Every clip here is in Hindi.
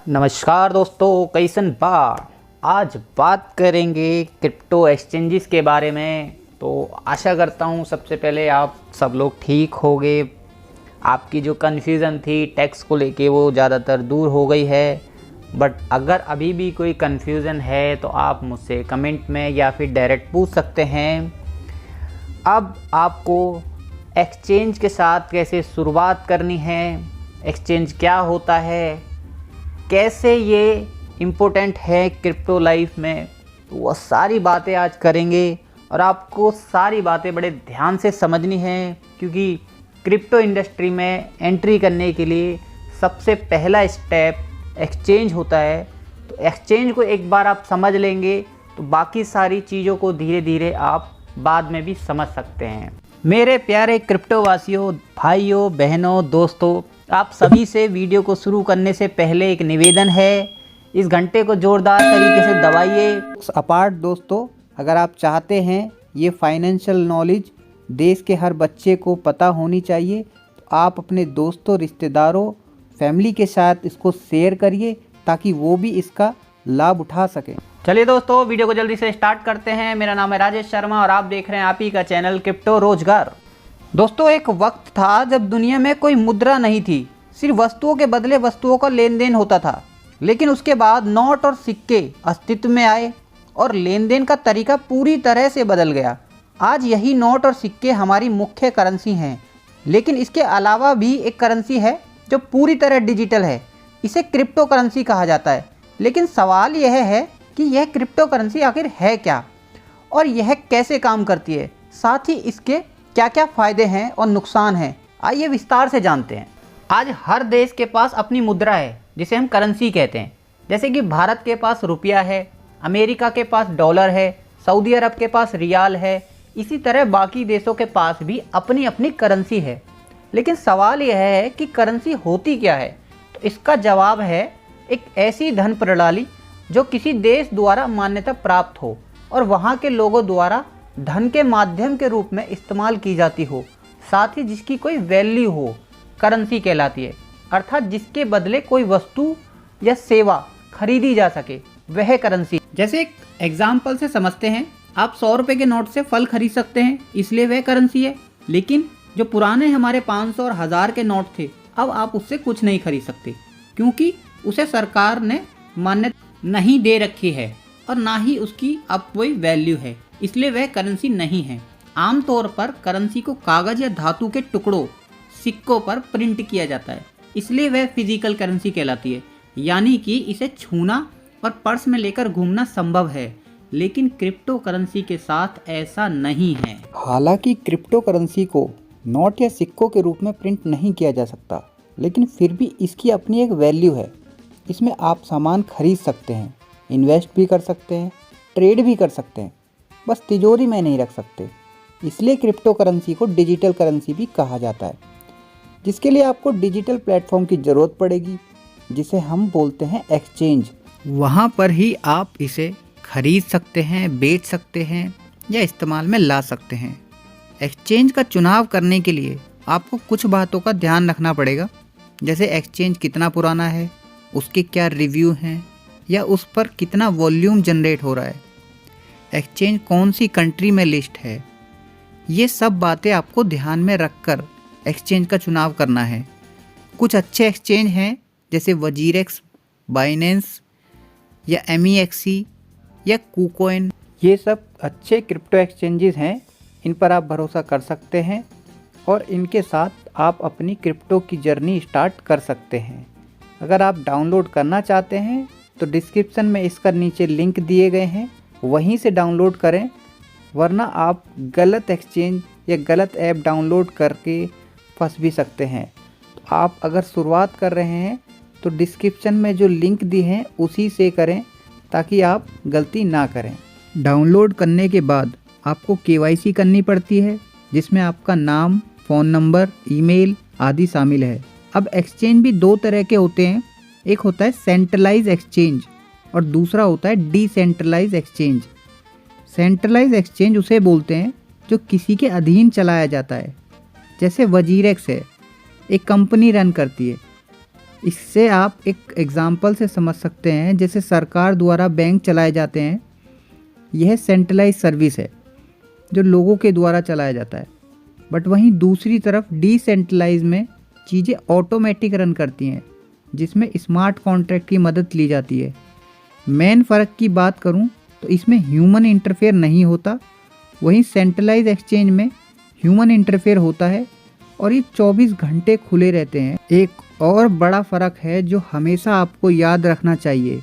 नमस्कार दोस्तों, कैसन बा। आज बात करेंगे क्रिप्टो एक्सचेंजेस के बारे में। तो आशा करता हूँ सबसे पहले आप सब लोग ठीक होंगे। आपकी जो कन्फ्यूज़न थी टैक्स को लेके वो ज़्यादातर दूर हो गई है। बट अगर अभी भी कोई कन्फ्यूज़न है तो आप मुझसे कमेंट में या फिर डायरेक्ट पूछ सकते हैं। अब आपको एक्सचेंज के साथ कैसे शुरुआत करनी है, एक्सचेंज क्या होता है, कैसे ये इम्पोर्टेंट है क्रिप्टो लाइफ में, तो वो सारी बातें आज करेंगे। और आपको सारी बातें बड़े ध्यान से समझनी है, क्योंकि क्रिप्टो इंडस्ट्री में एंट्री करने के लिए सबसे पहला स्टेप एक्सचेंज होता है। तो एक्सचेंज को एक बार आप समझ लेंगे तो बाकी सारी चीज़ों को धीरे धीरे आप बाद में भी समझ सकते हैं। मेरे प्यारे क्रिप्टो वासियों, भाइयों, बहनों, दोस्तों, आप सभी से वीडियो को शुरू करने से पहले एक निवेदन है, इस घंटे को जोरदार तरीके से दबाइए। अपार्ट दोस्तों, अगर आप चाहते हैं ये फाइनेंशियल नॉलेज देश के हर बच्चे को पता होनी चाहिए, तो आप अपने दोस्तों, रिश्तेदारों, फैमिली के साथ इसको शेयर करिए ताकि वो भी इसका लाभ उठा सकें। चलिए दोस्तों, वीडियो को जल्दी से स्टार्ट करते हैं। मेरा नाम है राजेश शर्मा और आप देख रहे हैं आप ही का चैनल क्रिप्टो रोजगार। दोस्तों, एक वक्त था जब दुनिया में कोई मुद्रा नहीं थी, सिर्फ वस्तुओं के बदले वस्तुओं का लेन देन होता था। लेकिन उसके बाद नोट और सिक्के अस्तित्व में आए और लेन देन का तरीका पूरी तरह से बदल गया। आज यही नोट और सिक्के हमारी मुख्य करेंसी हैं, लेकिन इसके अलावा भी एक करेंसी है जो पूरी तरह डिजिटल है। इसे क्रिप्टो करेंसी कहा जाता है। लेकिन सवाल यह है कि यह क्रिप्टो करेंसी आखिर है क्या और यह कैसे काम करती है, साथ ही इसके क्या क्या फ़ायदे हैं और नुकसान हैं, आइए विस्तार से जानते हैं। आज हर देश के पास अपनी मुद्रा है जिसे हम करेंसी कहते हैं। जैसे कि भारत के पास रुपया है, अमेरिका के पास डॉलर है, सऊदी अरब के पास रियाल है। इसी तरह बाकी देशों के पास भी अपनी अपनी करेंसी है। लेकिन सवाल यह है कि करेंसी होती क्या है। तो इसका जवाब है एक ऐसी धन प्रणाली जो किसी देश द्वारा मान्यता प्राप्त हो और वहाँ के लोगों द्वारा धन के माध्यम के रूप में इस्तेमाल की जाती हो, साथ ही जिसकी कोई वैल्यू हो, करेंसी कहलाती है। अर्थात जिसके बदले कोई वस्तु या सेवा खरीदी जा सके, वह करेंसी। जैसे एक एग्जाम्पल से समझते हैं, आप 100 रुपये के नोट से फल खरीद सकते हैं, इसलिए वह करेंसी है। लेकिन जो पुराने हमारे 500 और 1000 के नोट थे, अब आप उससे कुछ नहीं खरीद सकते, क्योंकि उसे सरकार ने मान्यता नहीं दे रखी है और ना ही उसकी अब कोई वैल्यू है, इसलिए वह करेंसी नहीं है। आमतौर पर करेंसी को कागज़ या धातु के टुकड़ों, सिक्कों पर प्रिंट किया जाता है, इसलिए वह फिजिकल करेंसी कहलाती है। यानी कि इसे छूना और पर्स में लेकर घूमना संभव है। लेकिन क्रिप्टो करेंसी के साथ ऐसा नहीं है। हालांकि क्रिप्टो करेंसी को नोट या सिक्कों के रूप में प्रिंट नहीं किया जा सकता, लेकिन फिर भी इसकी अपनी एक वैल्यू है। इसमें आप सामान खरीद सकते हैं, इन्वेस्ट भी कर सकते हैं, ट्रेड भी कर सकते हैं, बस तिजोरी में नहीं रख सकते। इसलिए क्रिप्टो करेंसी को डिजिटल करेंसी भी कहा जाता है, जिसके लिए आपको डिजिटल प्लेटफॉर्म की ज़रूरत पड़ेगी, जिसे हम बोलते हैं एक्सचेंज। वहाँ पर ही आप इसे खरीद सकते हैं, बेच सकते हैं या इस्तेमाल में ला सकते हैं। एक्सचेंज का चुनाव करने के लिए आपको कुछ बातों का ध्यान रखना पड़ेगा, जैसे एक्सचेंज कितना पुराना है, उसके क्या रिव्यू हैं या उस पर कितना वॉल्यूम जनरेट हो रहा है, एक्सचेंज कौन सी कंट्री में लिस्ट है। ये सब बातें आपको ध्यान में रखकर एक्सचेंज का चुनाव करना है। कुछ अच्छे एक्सचेंज हैं जैसे वजीरेक्स, बाइनेंस या MEXC या KuCoin। ये सब अच्छे क्रिप्टो एक्सचेंजेस हैं, इन पर आप भरोसा कर सकते हैं और इनके साथ आप अपनी क्रिप्टो की जर्नी स्टार्ट कर सकते हैं। अगर आप डाउनलोड करना चाहते हैं तो डिस्क्रिप्शन में इसका नीचे लिंक दिए गए हैं, वहीं से डाउनलोड करें, वरना आप गलत एक्सचेंज या गलत ऐप डाउनलोड करके फंस भी सकते हैं। तो आप अगर शुरुआत कर रहे हैं तो डिस्क्रिप्शन में जो लिंक दिए हैं उसी से करें, ताकि आप गलती ना करें। डाउनलोड करने के बाद आपको KYC करनी पड़ती है, जिसमें आपका नाम, फ़ोन नंबर, ईमेल आदि शामिल है। अब एक्सचेंज भी दो तरह के होते हैं, एक होता है सेंट्रलाइज एक्सचेंज और दूसरा होता है डिसेंट्रलाइज एक्सचेंज। सेंट्रलाइज एक्सचेंज उसे बोलते हैं जो किसी के अधीन चलाया जाता है, जैसे वजीरेक्स है, एक कंपनी रन करती है। इससे आप एक एग्जाम्पल से समझ सकते हैं, जैसे सरकार द्वारा बैंक चलाए जाते हैं, यह सेंट्रलाइज सर्विस है जो लोगों के द्वारा चलाया जाता है। बट वहीं दूसरी तरफ डिसेंट्रलाइज में चीज़ें ऑटोमेटिक रन करती हैं, जिसमें स्मार्ट कॉन्ट्रैक्ट की मदद ली जाती है। मेन फ़र्क की बात करूं तो इसमें ह्यूमन इंटरफेयर नहीं होता, वहीं सेंट्रलाइज एक्सचेंज में ह्यूमन इंटरफेयर होता है और ये 24 घंटे खुले रहते हैं। एक और बड़ा फ़र्क है जो हमेशा आपको याद रखना चाहिए,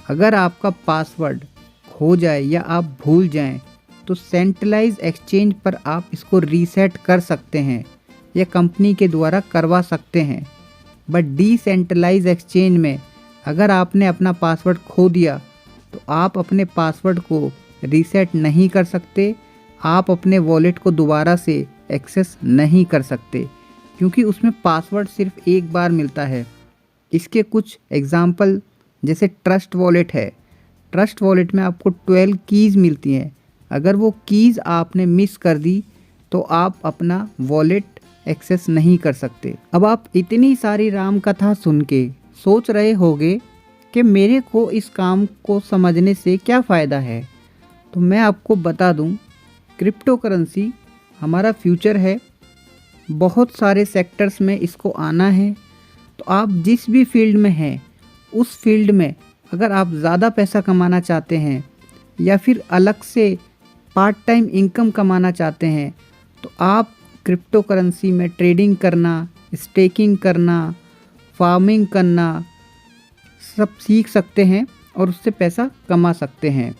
अगर आपका पासवर्ड खो जाए या आप भूल जाएं तो सेंट्रलाइज एक्सचेंज पर आप इसको रीसेट कर सकते हैं या कंपनी के द्वारा करवा सकते हैं। बट डिसेंट्रलाइज एक्सचेंज में अगर आपने अपना पासवर्ड खो दिया तो आप अपने पासवर्ड को रीसेट नहीं कर सकते, आप अपने वॉलेट को दोबारा से एक्सेस नहीं कर सकते, क्योंकि उसमें पासवर्ड सिर्फ एक बार मिलता है। इसके कुछ एग्जाम्पल जैसे ट्रस्ट वॉलेट है। ट्रस्ट वॉलेट में आपको 12 कीज़ मिलती हैं, अगर वो कीज़ आपने मिस कर दी तो आप अपना वॉलेट एक्सेस नहीं कर सकते। अब आप इतनी सारी राम कथा सुन के सोच रहे होंगे कि मेरे को इस काम को समझने से क्या फ़ायदा है, तो मैं आपको बता दूं, क्रिप्टो करेंसी हमारा फ्यूचर है। बहुत सारे सेक्टर्स में इसको आना है, तो आप जिस भी फील्ड में हैं उस फील्ड में अगर आप ज़्यादा पैसा कमाना चाहते हैं या फिर अलग से पार्ट टाइम इनकम कमाना चाहते हैं तो आप क्रिप्टो करेंसी में ट्रेडिंग करना, स्टेकिंग करना, फार्मिंग करना सब सीख सकते हैं और उससे पैसा कमा सकते हैं।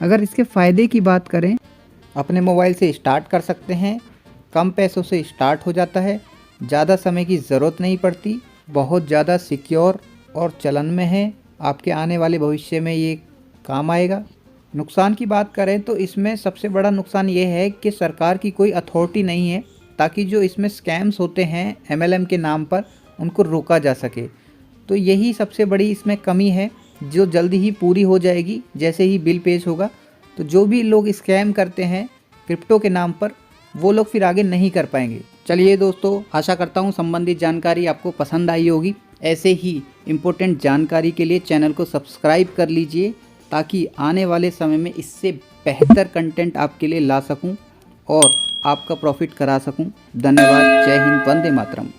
अगर इसके फ़ायदे की बात करें, अपने मोबाइल से स्टार्ट कर सकते हैं, कम पैसों से स्टार्ट हो जाता है, ज़्यादा समय की ज़रूरत नहीं पड़ती, बहुत ज़्यादा सिक्योर और चलन में है, आपके आने वाले भविष्य में ये काम आएगा। नुकसान की बात करें तो इसमें सबसे बड़ा नुकसान ये है कि सरकार की कोई अथॉरिटी नहीं है ताकि जो इसमें स्कैम्स होते हैं MLM के नाम पर उनको रोका जा सके। तो यही सबसे बड़ी इसमें कमी है जो जल्दी ही पूरी हो जाएगी जैसे ही बिल पेश होगा। तो जो भी लोग स्कैम करते हैं क्रिप्टो के नाम पर वो लोग फिर आगे नहीं कर पाएंगे। चलिए दोस्तों, आशा करता हूँ संबंधित जानकारी आपको पसंद आई होगी। ऐसे ही इम्पोर्टेंट जानकारी के लिए चैनल को सब्सक्राइब कर लीजिए ताकि आने वाले समय में इससे बेहतर कंटेंट आपके लिए ला सकूं और आपका प्रॉफिट करा सकूं। धन्यवाद। जय हिंद। वंदे मातरम।